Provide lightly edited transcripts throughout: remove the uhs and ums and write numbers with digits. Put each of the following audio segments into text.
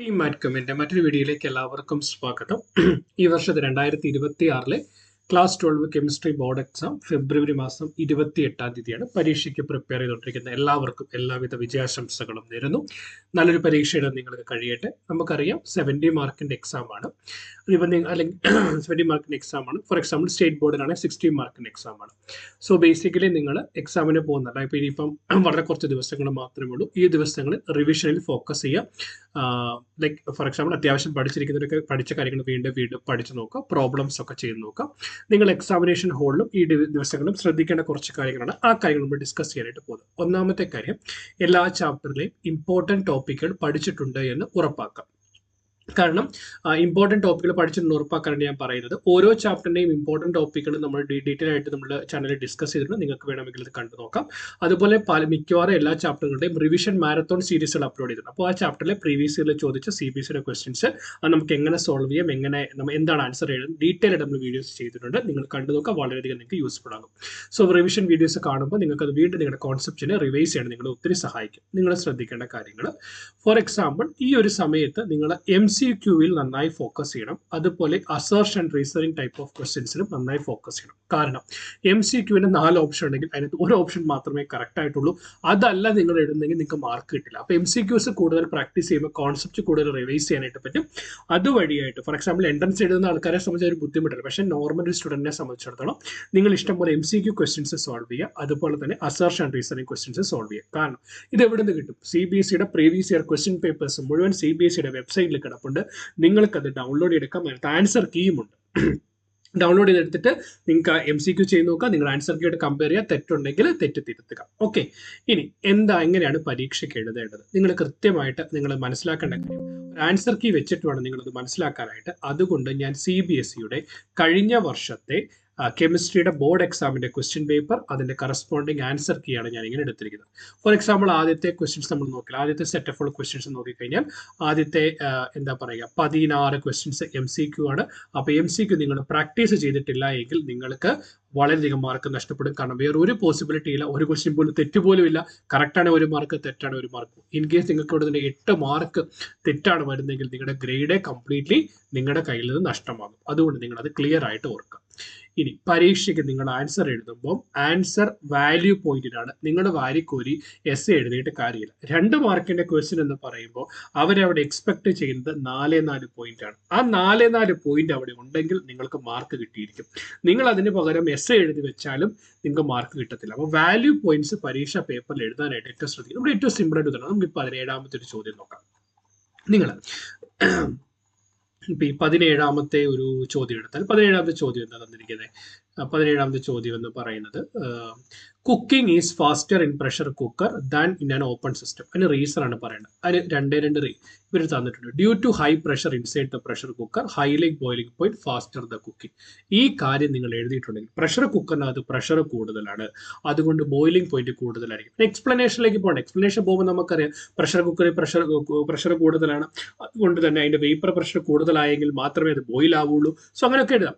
Team മാറ്റ്കമിന്റെ മറ്റൊരു വീഡിയോയിലേക്ക് എല്ലാവർക്കും സ്വാഗതം. ഈ വർഷത്തെ 2026 ക്ലാസ് 12 കെമിസ്ട്രി ബോർഡ് എക്സാം ഫെബ്രുവരി മാസം 28 പരീക്ഷയ്ക്ക് പ്രിപ്പയർ ചെയ്തുകൊണ്ടിരിക്കുന്ന എല്ലാവർക്കും എല്ലാവിധ വിജയാശംസകളും നേരുന്നു. നല്ലൊരു പരീക്ഷയുടെ നിങ്ങൾക്ക് കഴിയട്ടെ. നമുക്കറിയാം 70 മാർക്കിന്റെ എക്സാം ആണ്. അല്ലെങ്കിൽ 70 മാർക്കിന്റെ എക്സാം ആണ്. ഫോർ എക്സാമ്പിൾ സ്റ്റേറ്റ് ബോർഡിനാണെങ്കിൽ 60 മാർക്കിന്റെ എക്സാം ആണ്. സോ ബേസിക്കലി നിങ്ങൾ എക്സാമിന് പോകുന്നല്ല. ഇപ്പം ഇനിയിപ്പം വളരെ കുറച്ച് ദിവസങ്ങൾ മാത്രമേ ഉള്ളൂ. ഈ ദിവസങ്ങളിൽ റിവിഷനിൽ ഫോക്കസ് ചെയ്യുക. ലൈക്ക് ഫോർ എക്സാമ്പിൾ അത്യാവശ്യം പഠിച്ചിരിക്കുന്നവരൊക്കെ പഠിച്ച കാര്യങ്ങൾ വീണ്ടും പഠിച്ചു നോക്കുക, പ്രോബ്ലംസ് ഒക്കെ ചെയ്ത് നോക്കുക. നിങ്ങൾ എക്സാമിനേഷൻ ഹാളിലും ഈ ദിവസങ്ങളും ശ്രദ്ധിക്കേണ്ട കുറച്ച് കാര്യങ്ങളാണ്. ആ കാര്യങ്ങൾ നമ്മൾ ഡിസ്കസ് ചെയ്യാനായിട്ട് പോകുന്നത്. ഒന്നാമത്തെ കാര്യം, എല്ലാ ചാപ്റ്ററിലെയും ഇമ്പോർട്ടൻറ്റ് ടോപ്പിക്കുകൾ പഠിച്ചിട്ടുണ്ട് എന്ന് ഉറപ്പാക്കാം. കാരണം ഇമ്പോർട്ടൻറ്റ് ടോപ്പിക്കുകൾ പഠിച്ചിട്ടുണ്ട് ഉറപ്പാക്കാനാണ് ഞാൻ പറയുന്നത്. ഓരോ ചാപ്റ്ററിൻ്റെയും ഇമ്പോർട്ടൻറ്റ് ടോപ്പിക്കുകൾ നമ്മൾ ഡീറ്റെയിൽ ആയിട്ട് നമ്മുടെ ചാനലിൽ ഡിസ്കസ് ചെയ്തിട്ടുണ്ട്. നിങ്ങൾക്ക് വേണമെങ്കിൽ ഇത് കണ്ടു നോക്കാം. അതുപോലെ മിക്കവാറും എല്ലാ ചാപ്റ്ററുകളുടെയും റിവിഷൻ മാരത്തോൺ സീരീസുകൾ അപ്ലോഡ് ചെയ്തിട്ടുണ്ട്. അപ്പോൾ ആ ചാപ്റ്ററിലെ പ്രീവിയസ് ഇയറിൽ ചോദിച്ച CBSE ക്വസ്റ്റ്യൻസ് അത് നമുക്ക് എങ്ങനെ സോൾവ് ചെയ്യാം, എന്താണ് ആൻസർ എഴുതുന്നത്, ഡീറ്റെയിൽ ആയിട്ട് നമ്മൾ വീഡിയോസ് ചെയ്തിട്ടുണ്ട്. നിങ്ങൾ കണ്ടു നോക്കാം, വളരെയധികം നിങ്ങൾക്ക് യൂസ്ഫുൾ ആകും. സോ റിവിഷൻ വീഡിയോസ് കാണുമ്പോൾ നിങ്ങൾക്ക് അത് വീണ്ടും നിങ്ങളുടെ കോൺസെപ്റ്റിനെ റിവൈസ് ചെയ്യാൻ നിങ്ങളെ ഒത്തിരി സഹായിക്കും. നിങ്ങൾ ശ്രദ്ധിക്കേണ്ട കാര്യങ്ങൾ, ഫോർ എക്സാമ്പിൾ ഈ ഒരു സമയത്ത് നിങ്ങൾ MCQവിൽ നന്നായി ഫോക്കസ് ചെയ്യണം. അതുപോലെ assertion and reasoning type of ക്വസ്റ്റ്യൻസിലും നന്നായി ഫോക്കസ് ചെയ്യണം. കാരണം MCQവിന് 4 ഓപ്ഷൻ ഉണ്ടെങ്കിൽ അതിനകത്ത് ഒരു ഓപ്ഷൻ മാത്രമേ കറക്റ്റ് ആയിട്ടുള്ളൂ. അതല്ല നിങ്ങൾ എഴുതുന്നെങ്കിൽ നിങ്ങൾക്ക് മാർക്ക് കിട്ടില്ല. അപ്പോൾ MCQs കൂടുതൽ പ്രാക്ടീസ് ചെയ്യുമ്പോൾ കോൺസെപ്റ്റ് കൂടുതൽ റിവൈസ് ചെയ്യാനായിട്ട് പറ്റും. അതുവഴിയായിട്ട് ഫോർ എക്സാമ്പിൾ എൻട്രൻസ് എഴുതുന്ന ആൾക്കാരെ സംബന്ധിച്ച് ഒരു ബുദ്ധിമുട്ടില്ല. പക്ഷേ നോർമൽ ഒരു സ്റ്റുഡൻറ്റിനെ സംബന്ധിച്ചിടത്തോളം നിങ്ങൾ ഇഷ്ടംപോലെ MCQ ക്വസ്റ്റ്യൻസ് സോൾവ് ചെയ്യുക. അതുപോലെ തന്നെ assertion and reasoning questions solve ചെയ്യുക. കാരണം ഇത് എവിടെ നിന്ന് കിട്ടും? CBSEയുടെ പ്രീവിയസ് ഇയർ ക്വസ്റ്റ്യൻ പേപ്പേഴ്സ് മുഴുവൻ CBSEയുടെ വെബ്സൈറ്റിൽ കിടപ്പുണ്ട്. നിങ്ങൾക്കത് ഡൗൺലോഡ് ചെയ്തെടുക്കാം. അതിനകത്ത് ആൻസർ കീയും ഉണ്ട്. ഡൗൺലോഡ് ചെയ്തെടുത്തിട്ട് നിങ്ങൾക്ക് MCQ ചെയ്ത് നോക്കുക. നിങ്ങൾ ആൻസർ കീയോട് കമ്പയർ ചെയ്യുക. തെറ്റുണ്ടെങ്കിൽ തെറ്റ് തിരുത്തുക. ഓക്കെ, ഇനി എങ്ങനെയാണ് പരീക്ഷയ്ക്ക് എഴുതേണ്ടത്? നിങ്ങൾ കൃത്യമായിട്ട് നിങ്ങൾ മനസ്സിലാക്കേണ്ട കാര്യം, ആൻസർ കീ വെച്ചിട്ട് വേണം നിങ്ങളത് മനസ്സിലാക്കാനായിട്ട്. അതുകൊണ്ട് ഞാൻ CBSEയുടെ കഴിഞ്ഞ വർഷത്തെ കെമിസ്ട്രിയുടെ ബോർഡ് എക്സാമിന്റെ ക്വസ്റ്റ്യൻ പേപ്പർ, അതിന്റെ കറസ്പോണ്ടിങ് ആൻസർ കീ ആണ് ഞാൻ ഇങ്ങനെ എടുത്തിരിക്കുന്നത്. ഫോർ എക്സാമ്പിൾ ആദ്യത്തെ ക്വസ്റ്റ്യൻസ് നമ്മൾ നോക്കിയാൽ, ആദ്യത്തെ സെറ്റ് ഓഫ് ഓൾ ക്വസ്റ്റ്യൻസ് നോക്കിക്കഴിഞ്ഞാൽ ആദ്യത്തെ 16 ക്വസ്റ്റ്യൻസ് MCQ ആണ്. അപ്പോൾ MCQ നിങ്ങൾ പ്രാക്ടീസ് ചെയ്തിട്ടില്ല എങ്കിൽ നിങ്ങൾക്ക് വളരെയധികം മാർക്ക് നഷ്ടപ്പെടും. കാരണം വേറെ ഒരു പോസിബിലിറ്റി ഇല്ല. ഒരു ക്വസ്റ്റ്യൻ പോലും തെറ്റുപോലും ഇല്ല. കറക്റ്റാണ് 1 മാർക്ക്, തെറ്റാണ് 1 മാർക്ക്. ഇൻ കേസ് നിങ്ങൾക്ക് ഇവിടെ നിന്ന് 8 മാർക്ക് തെറ്റാണ് വരുന്നതെങ്കിൽ നിങ്ങളുടെ ഗ്രേഡ് കംപ്ലീറ്റ്ലി നിങ്ങളുടെ കയ്യിൽ നിന്ന് നഷ്ടമാകും. അതുകൊണ്ട് നിങ്ങൾ അത് ക്ലിയർ ആയിട്ട് ഓർക്കുക. ഇനി പരീക്ഷയ്ക്ക് നിങ്ങൾ ആൻസർ എഴുതുമ്പോൾ ആൻസർ വാല്യൂ പോയിന്റിനാണ്. നിങ്ങൾ വാരിക്കോരി എസ്സേ എഴുതിയിട്ട് കാര്യമില്ല. 2 മാർക്കിന്റെ ക്വസ്റ്റ്യൻ എന്ന് പറയുമ്പോൾ അവരവിടെ എക്സ്പെക്ട് ചെയ്യുന്നത് 4 പോയിന്റ് ആണ്. ആ 4 പോയിന്റ് അവിടെ ഉണ്ടെങ്കിൽ നിങ്ങൾക്ക് മാർക്ക് കിട്ടിയിരിക്കും. നിങ്ങൾ അതിന് പകരം എസ്സേ എഴുതി വെച്ചാലും നിങ്ങൾക്ക് മാർക്ക് കിട്ടത്തില്ല. അപ്പോൾ വാല്യൂ പോയിന്റ്സ് പരീക്ഷ പേപ്പറിൽ എഴുതാനായിട്ട് ഏറ്റവും ശ്രദ്ധിക്കും. നമ്മുടെ ഏറ്റവും സിമ്പിൾ ആയിട്ട് തന്നെ നമുക്ക് 17ാമത്തെ ഒരു ചോദ്യം നോക്കാം. നിങ്ങൾ ഇപ്പം ഈ 17ാമത്തെ ഒരു ചോദ്യം എടുത്താൽ 17ാമത്തെ ചോദ്യം എന്താ തന്നിരിക്കുന്നത്? 17ാമത്തെ ചോദ്യം എന്ന് പറയുന്നത് cooking is faster in pressure cooker than in an open system. അതിന് റീസൺ ആണ് പറയുന്നത്. അതിന് 2 ഇവർ തന്നിട്ടുണ്ട്. Due to high pressure inside the pressure cooker, hailing boiling point, faster the cooking. ഈ കാര്യം നിങ്ങൾ എഴുതിയിട്ടുണ്ടെങ്കിൽ പ്രഷർ കുക്കറിനകത്ത് പ്രഷർ കൂടുതലാണ്, അതുകൊണ്ട് ബോയിലിംഗ് പോയിന്റ് കൂടുതലായിരിക്കും. എക്സ്പ്ലനേഷനിലേക്ക് പോകണം. എക്സ്പ്ലനേഷൻ പോകുമ്പോൾ നമുക്കറിയാം പ്രഷർ കുക്കറിൽ പ്രഷർ കൂടുതലാണ്, അതുകൊണ്ട് തന്നെ അതിന്റെ വേപ്പർ പ്രഷർ കൂടുതലായെങ്കിൽ മാത്രമേ അത് ബോയിൽ ആവുള്ളൂ. സോ അങ്ങനെയൊക്കെ എഴുതാം.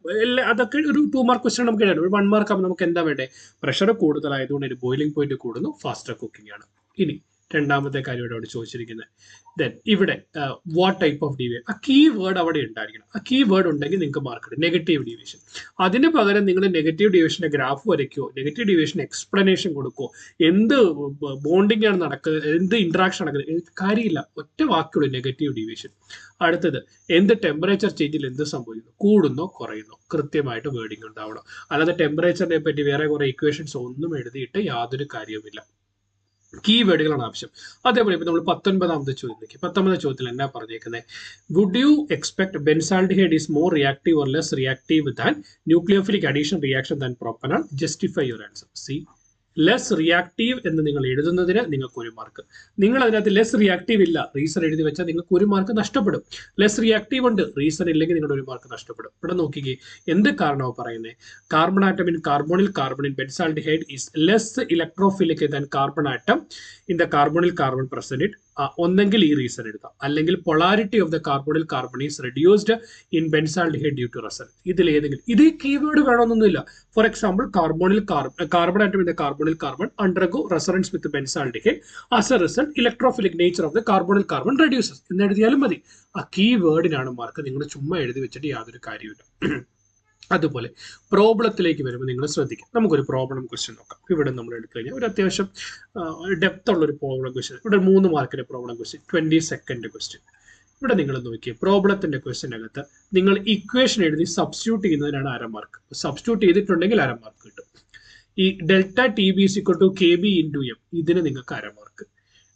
അതൊക്കെ ഒരു 2 മാർക്ക് ക്വസ്റ്റൻ നമുക്ക് എഴുതാം. ഒരു 1 മാർക്ക് ആകുമ്പോൾ നമുക്ക് എന്താ വേണ്ടേ? പ്രഷർ കൂടുതലായതുകൊണ്ട് ഒരു ബോയിലിംഗ് പോയിന്റ് കൂടുന്നു, ഫാസ്റ്റർ കുക്കിംഗ് ആണ്. ഇനി 2ാമത്തെ കാര്യം ഇവിടെ ചോദിച്ചിരിക്കുന്നത്, ദെൻ ഇവിടെ വാട്ട് ടൈപ്പ് ഓഫ് ഡീവിയേഷൻ, ആ കീ വേർഡ് അവിടെ ഉണ്ടായിരിക്കണം. ആ കീ വേർഡ് ഉണ്ടെങ്കിൽ നിങ്ങൾക്ക് മാർക്ക് കിട്ടും. Negative deviation. അതിന് പകരം നിങ്ങൾ നെഗറ്റീവ് ഡീവിയേഷന്റെ ഗ്രാഫ് വരയ്ക്കോ, നെഗറ്റീവ് ഡീവിയേഷൻ എക്സ്പ്ലനേഷൻ കൊടുക്കോ, എന്ത് ബോണ്ടിങ് ആണ് നടക്കുന്നത്, എന്ത് ഇന്ററാക്ഷൻ നടക്കുന്നത്, കാര്യമില്ല. ഒറ്റ വാക്കുള്ളൂ നെഗറ്റീവ് ഡീവിയേഷൻ. അടുത്തത്, എന്ത് ടെമ്പറേച്ചർ ചേഞ്ചിൽ എന്ത് സംഭവിക്കുന്നു, കൂടുന്നോ കുറയുന്നോ, കൃത്യമായിട്ട് വേർഡിങ് ഉണ്ടാവണം. അല്ലാതെ ടെമ്പറേച്ചറിനെ പറ്റി വേറെ കുറെ ഇക്വേഷൻസ് ഒന്നും എഴുതിയിട്ട് യാതൊരു കാര്യവുമില്ല. കീ വേർഡുകളാണ് ആവശ്യം. അതേപോലെ ഇപ്പൊ നമ്മൾ 19ാമത്തെ ചോദ്യം നോക്കി. 19ാമത്തെ ചോദ്യത്തിൽ എന്നാ പറഞ്ഞേക്കുന്നത്? Would you expect benzaldehyde is more reactive or less reactive than nucleophilic addition reaction than propanol? Justify your answer. C, less reactive എന്ന് നിങ്ങൾ എഴുതുന്നതിന് നിങ്ങൾക്ക് 1 മാർക്ക്. നിങ്ങൾ അതിനകത്ത് ലെസ് റിയാക്റ്റീവ് ഇല്ല, റീസൺ എഴുതി വെച്ചാൽ നിങ്ങൾക്ക് 1 മാർക്ക് നഷ്ടപ്പെടും. ലെസ് റിയാക്റ്റീവ് ഉണ്ട്, റീസൺ ഇല്ലെങ്കിൽ നിങ്ങളുടെ 1 മാർക്ക് നഷ്ടപ്പെടും. ഇവിടെ നോക്കിക്കേ, എന്ത് കാരണമാണ് പറയുന്നത്? Carbon atom in carbonyl carbon in benzaldehyde is less electrophilic than carbon atom in the carbonyl carbon present it ഒന്നെങ്കിൽ ഈ റീസൺ എഴുതാം, അല്ലെങ്കിൽ polarity of the carbonyl carbon is reduced in benzaldehyde due to resonance. ഇതിൽ ഏതെങ്കിലും ഇത് keyword വേണമെന്നൊന്നുമില്ല. For example carbonyl carbon atom in the carbonyl carbon undergo resonance with benzaldehyde as a result electrophilic nature of the carbonyl carbon reduces എന്ന് എഴുതിയാലും മതി. ആ കീവേഡിനാണ് mark. നിങ്ങൾ ചുമ്മാ എഴുതി വെച്ചിട്ട് യാതൊരു കാര്യമില്ല. അതുപോലെ പ്രോബ്ലത്തിലേക്ക് വരുമ്പോൾ നിങ്ങൾ ശ്രദ്ധിക്കുക. നമുക്കൊരു പ്രോബ്ലം ക്വസ്റ്റ്യൻ നോക്കാം. ഇവിടെ നമ്മൾ എടുത്തു കഴിഞ്ഞാൽ ഒരു അത്യാവശ്യം ഡെപ്ത് ഉള്ള ഒരു പ്രോബ്ലം ക്വസ്റ്റ്യൻ. ഇവിടെ 3 മാർക്കിന്റെ പ്രോബ്ലം ക്വസ്റ്റ്യൻ, 20 സെക്കൻഡ് ക്വസ്റ്റ്യൻ. ഇവിടെ നിങ്ങൾ നോക്കിയേ, പ്രോബ്ലത്തിന്റെ ക്വസ്റ്റ്യനകത്ത് നിങ്ങൾ ഇക്വേഷൻ എഴുതി സബ്സ്റ്റിറ്റ്യൂട്ട് ചെയ്യുന്നതിനാണ് അര മാർക്ക്. സബ്സ്റ്റിറ്റ്യൂട്ട് ചെയ്തിട്ടുണ്ടെങ്കിൽ അര മാർക്ക് കിട്ടും. ഈ delta T B is equal to K B into M, ഇതിന് നിങ്ങൾക്ക് അര മാർക്ക്.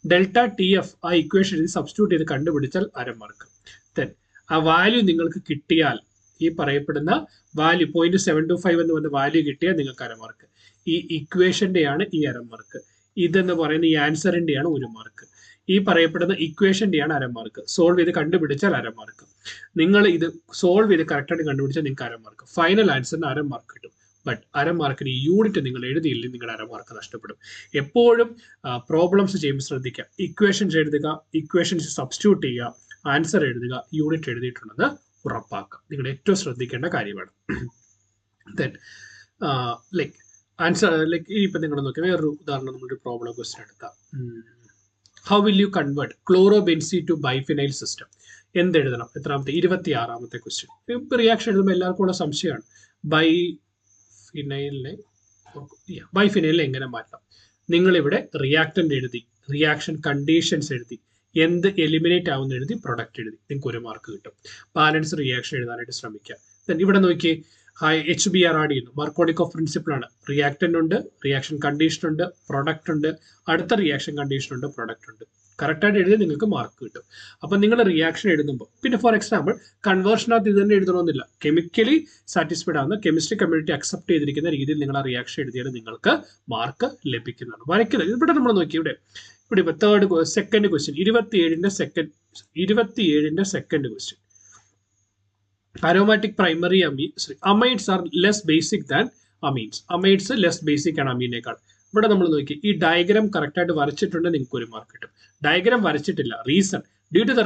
ഡെൽറ്റ ടി എഫ് ആ ഇക്വേഷൻ എഴുതി സബ്സ്റ്റിറ്റ്യൂട്ട് ചെയ്ത് കണ്ടുപിടിച്ചാൽ അര മാർക്ക്. ദെൻ ആ വാല്യൂ നിങ്ങൾക്ക് കിട്ടിയാൽ, ഈ പറയപ്പെടുന്ന വാല്യൂ 0.725 എന്ന് പറഞ്ഞ വാല്യൂ കിട്ടിയാൽ നിങ്ങൾക്ക് അര മാർക്ക്. ഈ ഇക്വേഷന്റെയാണ് ഈ അര മാർക്ക്. ഇതെന്ന് പറയുന്ന ഈ ആൻസറിന്റെയാണ് 1 മാർക്ക്. ഈ പറയപ്പെടുന്ന ഇക്വേഷന്റെയാണ് അര മാർക്ക്. സോൾവ് ചെയ്ത് കണ്ടുപിടിച്ചാൽ അര മാർക്ക്. നിങ്ങൾ ഇത് സോൾവ് ചെയ്ത് കറക്റ്റായിട്ട് കണ്ടുപിടിച്ചാൽ നിങ്ങൾക്ക് അര മാർക്ക്. ഫൈനൽ ആൻസറിന് അര മാർക്ക് കിട്ടും. ബട്ട് അര മാർക്കിന് ഈ യൂണിറ്റ് നിങ്ങൾ എഴുതിയില്ലെങ്കിൽ നിങ്ങളുടെ അര മാർക്ക് നഷ്ടപ്പെടും. എപ്പോഴും പ്രോബ്ലംസ് ചെയ്യുമ്പോൾ ശ്രദ്ധിക്കുക, ഇക്വേഷൻസ് എഴുതുക, ഇക്വേഷൻസ് സബ്സ്റ്റിറ്റ്യൂട്ട് ചെയ്യുക, ആൻസർ എഴുതുക, യൂണിറ്റ് എഴുതിയിട്ടുണ്ടെന്ന് ഉറപ്പാക്കുക. നിങ്ങൾ ഏറ്റവും ശ്രദ്ധിക്കേണ്ട കാര്യമാണ്. ദെൻ ലൈക്ക് ആൻസർ ലൈക്ക് ഇപ്പം നിങ്ങൾ നോക്കിയാൽ വേറൊരു ഉദാഹരണം, നമ്മളൊരു പ്രോബ്ലം ക്വസ്റ്റ്യൻ എടുത്താൽ, how will you convert chlorobenzene to biphenyl system? എന്തെഴുതണം? എത്രാമത്തെ? 26ാമത്തെ ക്വസ്റ്റ്യൻ. ഇപ്പം റിയാക്ഷൻ എഴുതുമ്പോൾ എല്ലാവർക്കും ഉള്ള സംശയമാണ്, ബൈഫിനൈലിനെ എങ്ങനെ മാറ്റാം? നിങ്ങളിവിടെ റിയാക്ടന്റ് എഴുതി, റിയാക്ഷൻ കണ്ടീഷൻസ് എഴുതി, എന്ത് എലിമിനേറ്റ് ആവുന്ന എഴുതി, പ്രൊഡക്റ്റ് എഴുതി, നിങ്ങൾക്ക് 1 മാർക്ക് കിട്ടും. ബാലൻസ് റിയാക്ഷൻ എഴുതാനായിട്ട് ശ്രമിക്കുക. ഇവിടെ നോക്കി HBr ആഡ് ചെയ്യുന്നു. മാർക്കോണിക്കോഫ് പ്രിൻസിപ്പിൾ ആണ്. റിയാക്ടന്റ് ഉണ്ട്, റിയാക്ഷൻ കണ്ടീഷൻ ഉണ്ട്, പ്രൊഡക്റ്റ് ഉണ്ട്, അടുത്ത റിയാക്ഷൻ കണ്ടീഷൻ ഉണ്ട്, പ്രൊഡക്റ്റ് ഉണ്ട്. കറക്റ്റായിട്ട് എഴുതി നിങ്ങൾക്ക് മാർക്ക് കിട്ടും. അപ്പം നിങ്ങൾ റിയാക്ഷൻ എഴുതുമ്പോൾ, പിന്നെ ഫോർ എക്സാമ്പിൾ കൺവേർഷനകത്ത് ഇത് തന്നെ എഴുതണമെന്നില്ല. കെമിക്കലി സാറ്റിസ്ഫൈഡ് ആവുന്ന, കെമിസ്ട്രി കമ്മ്യൂണിറ്റി അക്സെപ്റ്റ് ചെയ്തിരിക്കുന്ന രീതിയിൽ നിങ്ങൾ ആ റിയാക്ഷൻ എഴുതിയാൽ നിങ്ങൾക്ക് മാർക്ക് ലഭിക്കുന്നതാണ്. വരയ്ക്കുന്നത് ഇവിടെ നമ്മൾ നോക്കി, ഇവിടെ സെക്കൻഡ് ക്വസ്റ്റ്യൻ, 27ന്റെ second question. Aromatic primary amides are less basic than amines. Amides less basic ആണ് അമീനേക്കാൾ. ഇവിടെ നമ്മൾ നോക്കി, ഈ ഡയഗ്രാം കറക്റ്റ് ആയിട്ട് വരച്ചിട്ടുണ്ടെങ്കിൽ നിങ്ങൾക്ക് 1 മാർക്ക് കിട്ടും. ഡയഗ്രാം വരച്ചിട്ടില്ല, reason due to the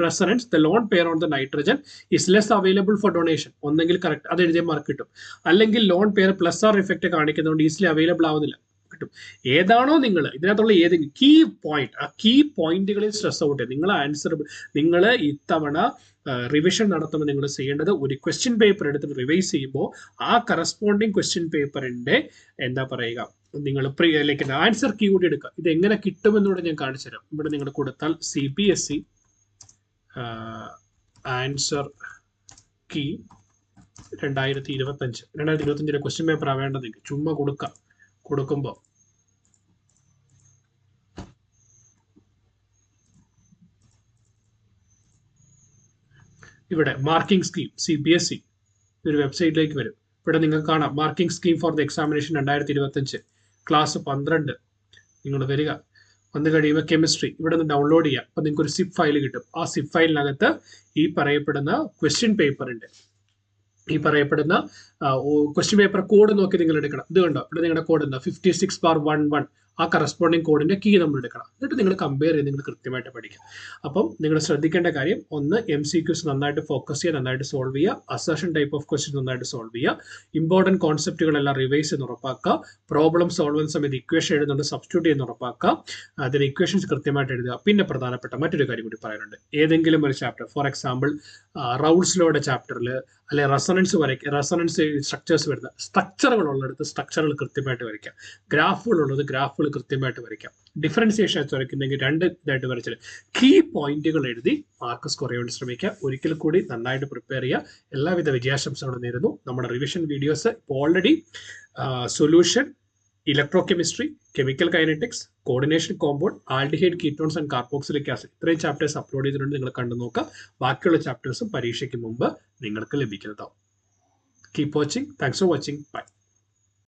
resonance the lone pair on the nitrogen is less available for donation. ഒന്നെങ്കിൽ കറക്റ്റ് അത് എഴുതിയ മാർക്ക് കിട്ടും, അല്ലെങ്കിൽ lone pair plus R effect കാണിക്കുന്നതുകൊണ്ട് ഈസിലി അവൈലബിൾ ആവുന്നില്ല, കിട്ടും. ഏതാണോ നിങ്ങൾ ഇതിനകത്തുള്ള ഏതെങ്കിലും കീ പോയിന്റ്, ആ കീ പോയിന്റുകളിൽ സ്ട്രെസ് ഔട്ട് ചെയ്യും. നിങ്ങൾ ആൻസർ, നിങ്ങൾ ഇത്തവണ റിവിഷൻ നടത്തുമ്പോൾ നിങ്ങൾ ചെയ്യേണ്ടത്, ഒരു ക്വസ്റ്റ്യൻ പേപ്പർ എടുത്ത് റിവൈസ് ചെയ്യുമ്പോൾ ആ കറസ്പോണ്ടിങ് ക്വസ്റ്റ്യൻ പേപ്പറിന്റെ എന്താ പറയുക, നിങ്ങൾ ലൈക്ക് ആൻസർ കീ കൂടി എടുക്കുക. ഇത് എങ്ങനെ കിട്ടുമെന്നൂടെ ഞാൻ കാണിച്ചു തരാം. ഇവിടെ നിങ്ങൾ കൊടുത്താൽ CPSE answer key 2025 question paper ആവേണ്ടത് ചുമ്മാ കൊടുക്കുമ്പോൾ ഇവിടെ മാർക്കിംഗ് സ്കീം CPSE ഒരു വെബ്സൈറ്റിലേക്ക് വരും. ഇവിടെ നിങ്ങൾക്ക് കാണാം marking scheme for the examination 2025 class 12. നിങ്ങൾ വരിക, വന്നു കഴിയുമ്പോൾ കെമിസ്ട്രി ഇവിടെ നിന്ന് ഡൗൺലോഡ് ചെയ്യുക. അപ്പം നിങ്ങൾക്ക് ഒരു സിപ്പ് ഫയൽ കിട്ടും. ആ സിപ്പ് ഫയലിനകത്ത് ഈ പറയപ്പെടുന്ന ക്വസ്റ്റ്യൻ പേപ്പറിന്റെ ക്വസ്റ്റ്യൻ പേപ്പർ കോഡ് നോക്കി നിങ്ങൾ എടുക്കണം. ഇത് കണ്ടോ, ഇവിടെ നിങ്ങളുടെ കോഡ് എന്താ 56/11. ആ കറസ്പോണ്ടിങ് കോഡിന്റെ കീ നമ്മൾ എടുക്കണം. എന്നിട്ട് നിങ്ങൾ കമ്പയർ ചെയ്ത് നിങ്ങൾ കൃത്യമായിട്ട് പഠിക്കുക. അപ്പം നിങ്ങൾ ശ്രദ്ധിക്കേണ്ട കാര്യം, ഒന്ന് MCQs നന്നായിട്ട് ഫോക്കസ് ചെയ്യുക, നന്നായിട്ട് സോൾവ് ചെയ്യുക, അസർഷൻ ടൈപ്പ് ഓഫ് ക്വസ്റ്റ്യൻ നന്നായിട്ട് സോൾവ് ചെയ്യുക, ഇമ്പോർട്ടൻറ്റ് കോൺസെപ്റ്റുകളെല്ലാം റിവൈസ് ചെയ്ത് ഉറപ്പാക്കുക, പ്രോബ്ലം സോൾവ് ചെയ്യുന്ന സമയത്ത് ഇക്വേഷൻ എഴുതുന്നുണ്ട് സബ്സ്റ്റിറ്റ്യൂട്ട് ചെയ്യുന്ന ഉറപ്പാക്കുക, അതിന് ഇക്വേഷൻസ് കൃത്യമായിട്ട് എഴുതുക. പിന്നെ പ്രധാനപ്പെട്ട മറ്റൊരു കാര്യം കൂടി പറയാനുണ്ട്, ഏതെങ്കിലും ഒരു ചാപ്റ്റർ, ഫോർ എക്സാമ്പിൾ റൗൾസ് ലോയുടെ ചാപ്റ്ററിൽ അല്ലെ റെസണൻസ് സ്ട്രക്ചേഴ്സ് വരുന്ന സ്ട്രക്ചറുകൾ ഉള്ളിടത്ത് സ്ട്രക്ചറുകൾ കൃത്യമായിട്ട് വരയ്ക്കാം, ഗ്രാഫുകൾ ഉള്ളത് ഗ്രാഫുകൾ കൃത്യമായിട്ട് വരയ്ക്കാം, ഡിഫറൻസിയേഷൻ വരയ്ക്കുന്നെങ്കിൽ 2 ഇതായിട്ട് വരച്ചിട്ട് കീ പോയിന്റുകൾ എഴുതി മാർക്ക് സ്കോർ ചെയ്യാൻ ശ്രമിക്കുക. ഒരിക്കൽ കൂടി നന്നായിട്ട് പ്രിപ്പയർ ചെയ്യുക. എല്ലാവിധ വിജയാശംസകളും നേരുന്നു. നമ്മുടെ റിവിഷൻ വീഡിയോസ് ഇപ്പോൾ already solution, electrochemistry, chemical kinetics, coordination compound, aldehyde ketones and carboxylic acid, ഇത്രയും ചാപ്റ്റേഴ്സ് അപ്ലോഡ് ചെയ്തിട്ടുണ്ട്. നിങ്ങൾ കണ്ടു നോക്കുക. ബാക്കിയുള്ള ചാപ്റ്റേഴ്സും പരീക്ഷയ്ക്ക് മുമ്പ് നിങ്ങൾക്ക് ലഭിക്കുന്നതാവും. Keep watching. Thanks for watching. By.